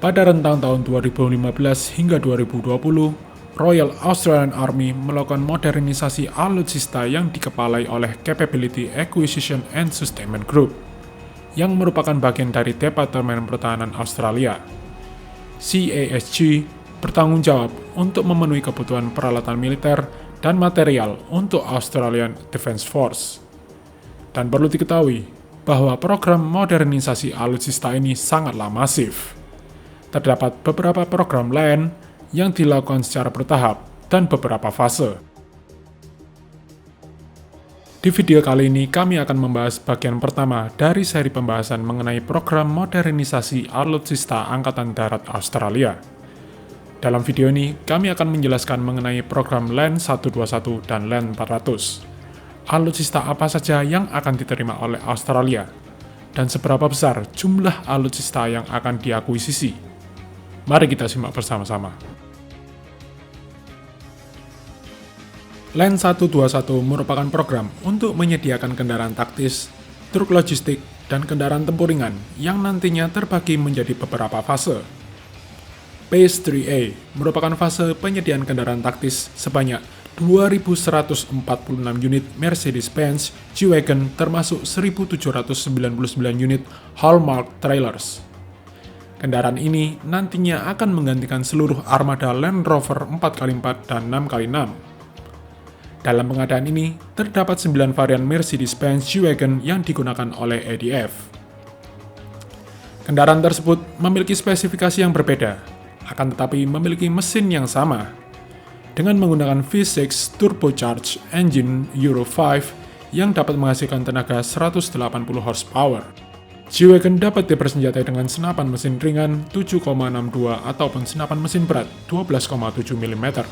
Pada rentang tahun 2015 hingga 2020, Royal Australian Army melakukan modernisasi alutsista yang dikepalai oleh Capability Acquisition and Sustainment Group, yang merupakan bagian dari Departemen Pertahanan Australia. CASG bertanggung jawab untuk memenuhi kebutuhan peralatan militer dan material untuk Australian Defence Force. Dan perlu diketahui bahwa program modernisasi alutsista ini sangatlah masif. Terdapat beberapa program lain yang dilakukan secara bertahap dan beberapa fase. Di video kali ini kami akan membahas bagian pertama dari seri pembahasan mengenai program modernisasi alutsista Angkatan Darat Australia. Dalam video ini kami akan menjelaskan mengenai program LAND 121 dan LAND 400. Alutsista apa saja yang akan diterima oleh Australia dan seberapa besar jumlah alutsista yang akan diakuisisi. Mari kita simak bersama-sama. LAND 121 merupakan program untuk menyediakan kendaraan taktis, truk logistik, dan kendaraan tempur ringan yang nantinya terbagi menjadi beberapa fase. Phase 3A merupakan fase penyediaan kendaraan taktis sebanyak 2.146 unit Mercedes-Benz G-Wagon termasuk 1.799 unit Hallmark Trailers. Kendaraan ini nantinya akan menggantikan seluruh armada Land Rover 4x4 dan 6x6. Dalam pengadaan ini, terdapat 9 varian Mercedes-Benz G-Wagon yang digunakan oleh ADF. Kendaraan tersebut memiliki spesifikasi yang berbeda, akan tetapi memiliki mesin yang sama, dengan menggunakan V6 turbocharged engine Euro 5 yang dapat menghasilkan tenaga 180 horsepower. G-Wagon dapat dipersenjatai dengan senapan mesin ringan 7,62 ataupun senapan mesin berat 12,7 mm.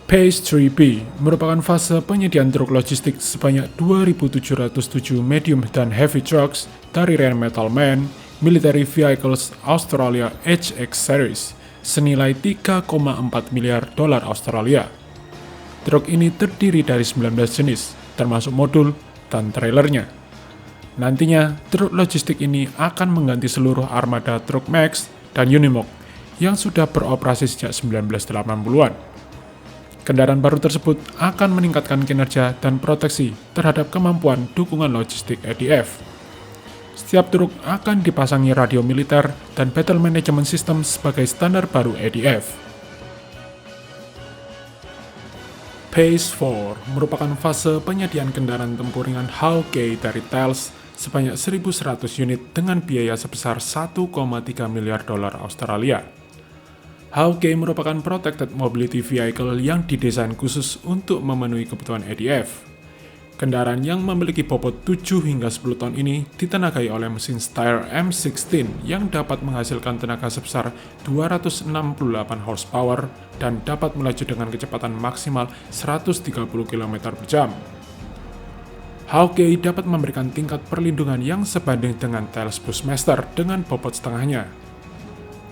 Phase 3B merupakan fase penyediaan truk logistik sebanyak 2.707 medium dan heavy trucks dari Rheinmetall MAN Military Vehicles Australia HX Series senilai 3,4 miliar dolar Australia. Truk ini terdiri dari 19 jenis, termasuk modul dan trailernya. Nantinya, truk logistik ini akan mengganti seluruh armada truk Max dan Unimog yang sudah beroperasi sejak 1980-an. Kendaraan baru tersebut akan meningkatkan kinerja dan proteksi terhadap kemampuan dukungan logistik ADF. Setiap truk akan dipasangi radio militer dan battle management system sebagai standar baru ADF. Phase 4 merupakan fase penyediaan kendaraan tempur ringan Hawkeye dari Thales sebanyak 1.100 unit dengan biaya sebesar 1,3 miliar dolar Australia. Hawkeye merupakan protected mobility vehicle yang didesain khusus untuk memenuhi kebutuhan ADF. Kendaraan yang memiliki bobot 7 hingga 10 ton ini ditenagai oleh mesin Steyr M16 yang dapat menghasilkan tenaga sebesar 268 horsepower dan dapat melaju dengan kecepatan maksimal 130 km per jam. Hawkeye dapat memberikan tingkat perlindungan yang sebanding dengan Thales Bushmaster dengan bobot setengahnya.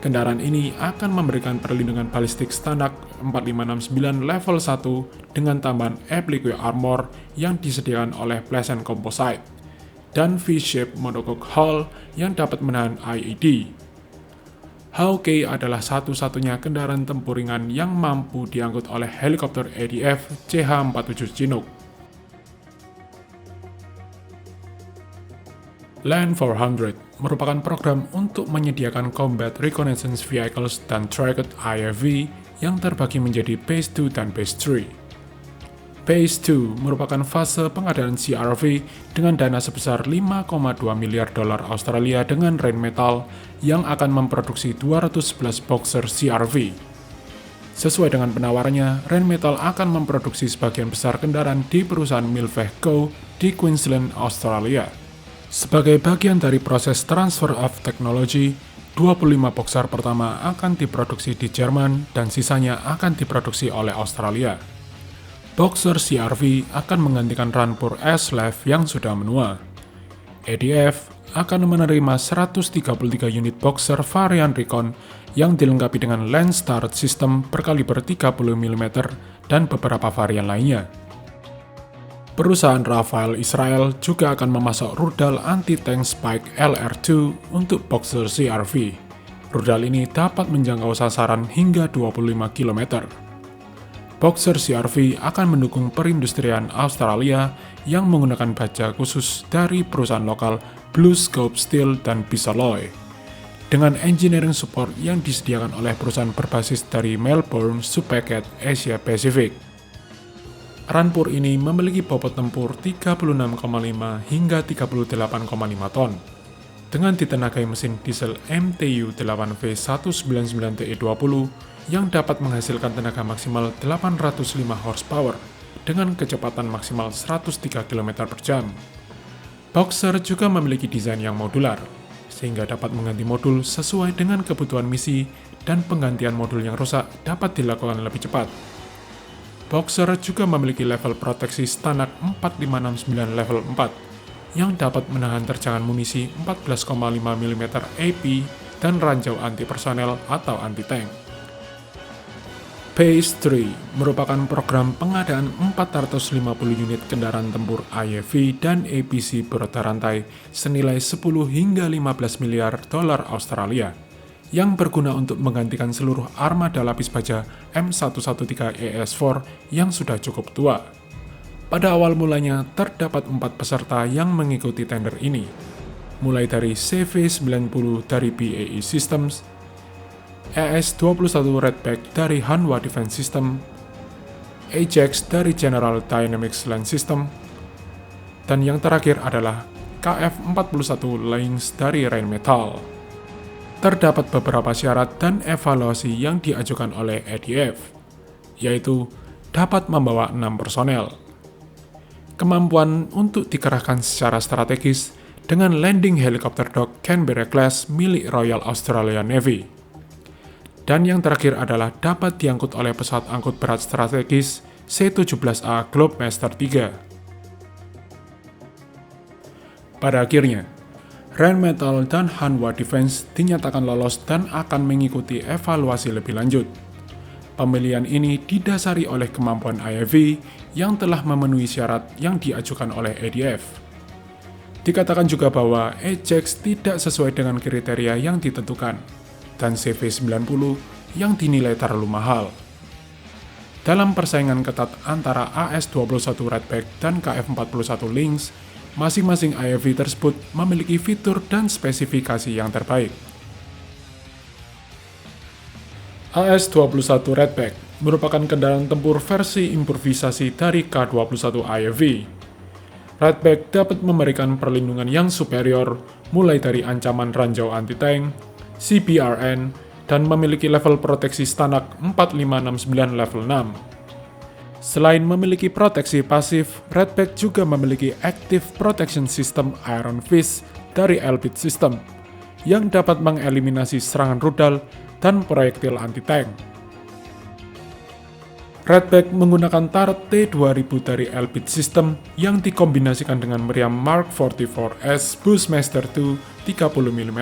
Kendaraan ini akan memberikan perlindungan balistik standar 4569 level 1 dengan tambahan applique armor yang disediakan oleh Pleasant Composite dan V-shape monocoque hull yang dapat menahan IED. Hawkeye adalah satu-satunya kendaraan tempur ringan yang mampu diangkut oleh helikopter ADF CH-47 Chinook. LAND 400 merupakan program untuk menyediakan combat reconnaissance vehicles dan tracked IFV yang terbagi menjadi Phase 2 dan Phase 3. Phase 2 merupakan fase pengadaan CRV dengan dana sebesar 5,2 miliar dolar Australia dengan Rheinmetall yang akan memproduksi 211 Boxer CRV. Sesuai dengan penawarannya, Rheinmetall akan memproduksi sebagian besar kendaraan di perusahaan Milveh Co di Queensland, Australia. Sebagai bagian dari proses transfer of technology, 25 Boxer pertama akan diproduksi di Jerman dan sisanya akan diproduksi oleh Australia. Boxer CRV akan menggantikan Rampur S-LEV yang sudah menua. ADF akan menerima 133 unit Boxer varian Recon yang dilengkapi dengan Lance Turret System berkaliber 30 mm dan beberapa varian lainnya. Perusahaan Rafael Israel juga akan memasok rudal anti-tank Spike LR2 untuk Boxer CRV. Rudal ini dapat menjangkau sasaran hingga 25 km. Boxer CR-V akan mendukung perindustrian Australia yang menggunakan baja khusus dari perusahaan lokal BlueScope Steel dan Bisalloy, dengan engineering support yang disediakan oleh perusahaan berbasis dari Melbourne Subpacket Asia Pacific. Rampur ini memiliki bobot tempur 36,5 hingga 38,5 ton, dengan ditenagai mesin diesel MTU 8V199TE20 yang dapat menghasilkan tenaga maksimal 805 horsepower dengan kecepatan maksimal 103 km per jam. Boxer juga memiliki desain yang modular, sehingga dapat mengganti modul sesuai dengan kebutuhan misi dan penggantian modul yang rusak dapat dilakukan lebih cepat. Boxer juga memiliki level proteksi Stanak 4569 level 4 yang dapat menahan terjangan munisi 14,5 mm AP dan ranjau anti-personel atau anti-tank. Phase 3 merupakan program pengadaan 450 unit kendaraan tempur IAV dan APC berantai senilai 10 hingga 15 miliar dolar Australia yang berguna untuk menggantikan seluruh armada lapis baja M113ES4 yang sudah cukup tua. Pada awal mulanya terdapat 4 peserta yang mengikuti tender ini, mulai dari CV90 dari BAE Systems, ES-21 Redback dari Hanwha Defense System, Ajax dari General Dynamics Land System, dan yang terakhir adalah KF-41 Lynx dari Rheinmetall. Terdapat beberapa syarat dan evaluasi yang diajukan oleh EDF, yaitu dapat membawa 6 personel, kemampuan untuk dikerahkan secara strategis dengan landing helikopter dock Canberra Class milik Royal Australian Navy, dan yang terakhir adalah dapat diangkut oleh pesawat angkut berat strategis C-17A Globemaster III. Pada akhirnya, Rheinmetall dan Hanwha Defense dinyatakan lolos dan akan mengikuti evaluasi lebih lanjut. Pemilihan ini didasari oleh kemampuan IAV yang telah memenuhi syarat yang diajukan oleh EDF. Dikatakan juga bahwa Ajax tidak sesuai dengan kriteria yang ditentukan, dan CV90 yang dinilai terlalu mahal. Dalam persaingan ketat antara AS-21 Redback dan KF-41 Lynx, masing-masing IAV tersebut memiliki fitur dan spesifikasi yang terbaik. AS-21 Redback merupakan kendaraan tempur versi improvisasi dari K-21 IAV. Redback dapat memberikan perlindungan yang superior, mulai dari ancaman ranjau anti-tank, CBRN, dan memiliki level proteksi Stanak 4569 level 6. Selain memiliki proteksi pasif, Redback juga memiliki Active Protection System Iron Fist dari Elbit System yang dapat mengeliminasi serangan rudal dan proyektil anti-tank. Redback menggunakan turret T-2000 dari Elbit System yang dikombinasikan dengan meriam Mark 44S Bushmaster II 30 mm.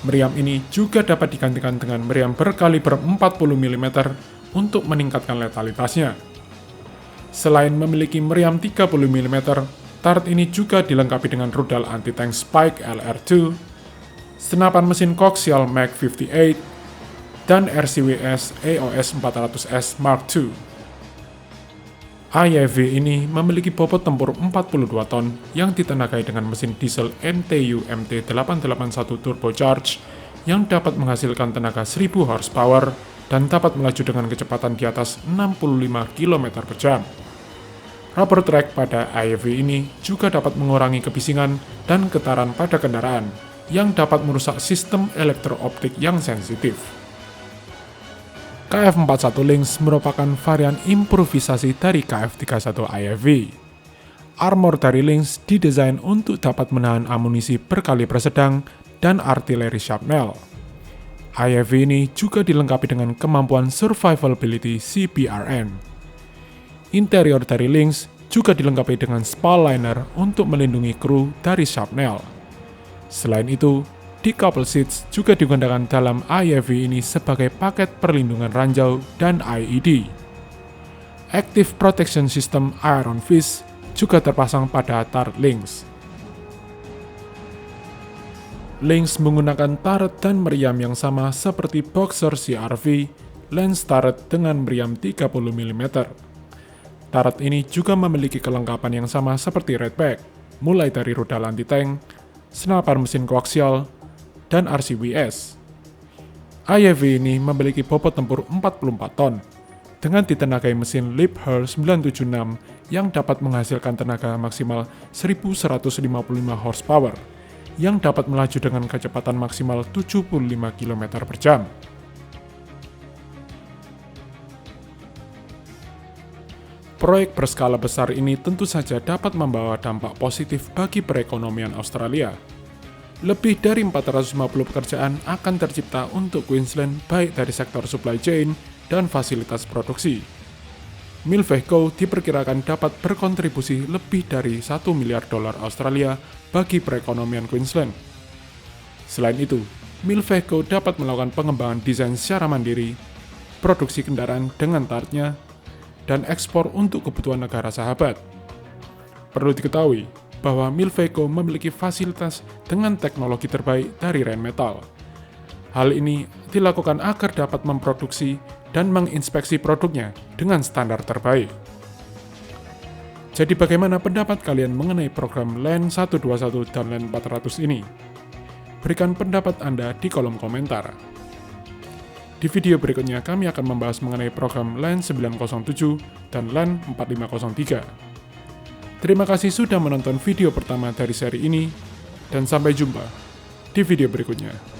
Meriam ini juga dapat digantikan dengan meriam berkaliber 40 mm untuk meningkatkan letalitasnya. Selain memiliki meriam 30 mm, turret ini juga dilengkapi dengan rudal anti-tank Spike LR2, senapan mesin koaksial Mag 58, dan RCWS EOS 400S Mark II. IAV ini memiliki bobot tempur 42 ton yang ditenagai dengan mesin diesel MTU MT881 turbocharged yang dapat menghasilkan tenaga 1000 horsepower dan dapat melaju dengan kecepatan di atas 65 km per jam. Rubber track pada IAV ini juga dapat mengurangi kebisingan dan getaran pada kendaraan yang dapat merusak sistem elektro-optik yang sensitif. KF-41 Lynx merupakan varian improvisasi dari KF-31 IAV. Armor dari Lynx didesain untuk dapat menahan amunisi berkaliber sedang dan artileri shrapnel. IAV ini juga dilengkapi dengan kemampuan survivability CBRN. Interior dari Lynx juga dilengkapi dengan spall liner untuk melindungi kru dari shrapnel. Selain itu, decouple seats juga digunakan dalam IAV ini sebagai paket perlindungan ranjau dan IED. Active Protection System Iron Fist juga terpasang pada turret Lynx. Lynx menggunakan turret dan meriam yang sama seperti Boxer CR-V, lens turret dengan meriam 30 mm. Turret ini juga memiliki kelengkapan yang sama seperti Redback, mulai dari rudal anti-tank, senapan mesin koaksial, dan RCWS. AYV ini memiliki bobot tempur 44 ton, dengan ditenagai mesin Liebherr 976 yang dapat menghasilkan tenaga maksimal 1155 horsepower, yang dapat melaju dengan kecepatan maksimal 75 km per jam. Proyek berskala besar ini tentu saja dapat membawa dampak positif bagi perekonomian Australia. Lebih dari 450 pekerjaan akan tercipta untuk Queensland baik dari sektor supply chain dan fasilitas produksi. Milveco diperkirakan dapat berkontribusi lebih dari $1 miliar Australia bagi perekonomian Queensland. Selain itu, Milveco dapat melakukan pengembangan desain secara mandiri, produksi kendaraan dengan targetnya, dan ekspor untuk kebutuhan negara sahabat. Perlu diketahui bahwa Milveco memiliki fasilitas dengan teknologi terbaik dari Rheinmetall. Hal ini dilakukan agar dapat memproduksi dan menginspeksi produknya dengan standar terbaik. Jadi bagaimana pendapat kalian mengenai program LAN 121 dan LAN 400 ini? Berikan pendapat Anda di kolom komentar. Di video berikutnya kami akan membahas mengenai program LAN 907 dan LAN 4503. Terima kasih sudah menonton video pertama dari seri ini, dan sampai jumpa di video berikutnya.